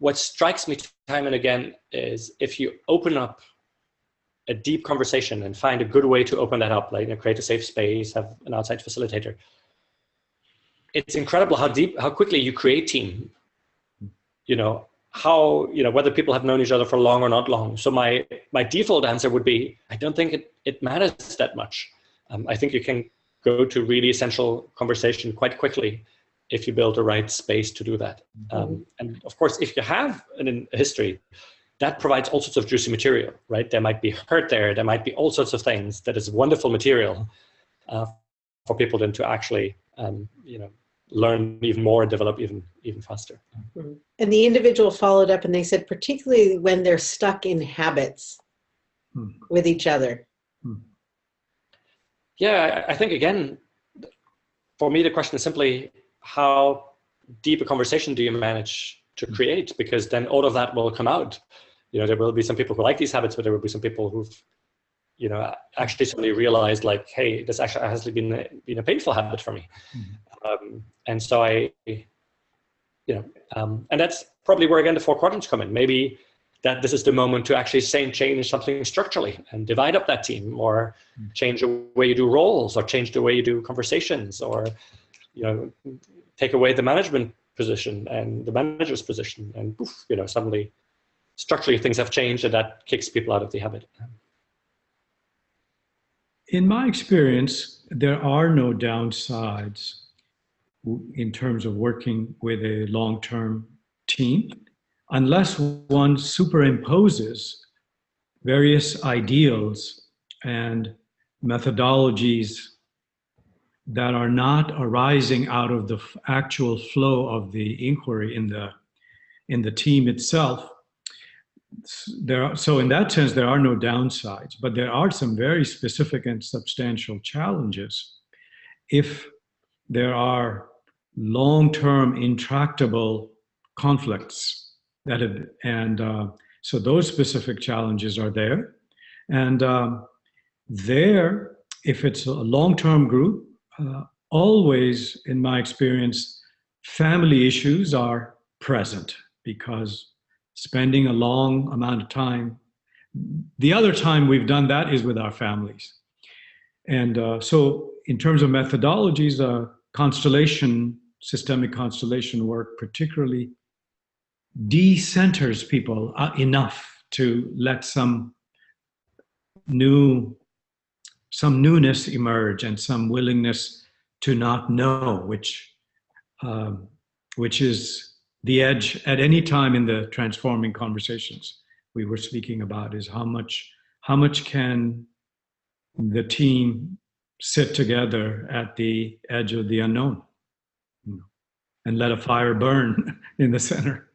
what strikes me time and again is if you open up a deep conversation and find a good way to open that up, like create a safe space, have an outside facilitator. It's incredible how quickly you create team. Whether people have known each other for long or not long. So my default answer would be, I don't think it matters that much. I think you can go to really essential conversation quite quickly if you build the right space to do that. And of course, if you have a history, that provides all sorts of juicy material, right? There might be hurt there. There might be all sorts of things that is wonderful material for people then to actually, learn even more, develop even faster. And the individual followed up and they said, particularly when they're stuck in habits with each other. Yeah, I think, again, for me, the question is simply how deep a conversation do you manage to create? Because then all of that will come out. There will be some people who like these habits, but there will be some people who've, actually suddenly realized, like, hey, this actually has been a painful habit for me. And so and that's probably where, again, the 4 quadrants come in. Maybe that this is the moment to actually change something structurally and divide up that team, or change the way you do roles, or change the way you do conversations, or, take away the management position and the manager's position, and poof, suddenly structurally things have changed, and that kicks people out of the habit. In my experience, there are no downsides in terms of working with a long-term team, unless one superimposes various ideals and methodologies that are not arising out of the actual flow of the inquiry in the team itself. So in that sense, there are no downsides, but there are some very specific and substantial challenges. If there are long-term intractable conflicts so those specific challenges are there. And if it's a long-term group, always, in my experience, family issues are present, because spending a long amount of time, the other time we've done that is with our families. And so in terms of methodologies, systemic constellation work particularly decenters people enough to let some newness emerge, and some willingness to not know, which is the edge at any time in the transforming conversations we were speaking about, is how much can the team sit together at the edge of the unknown, and let a fire burn in the center.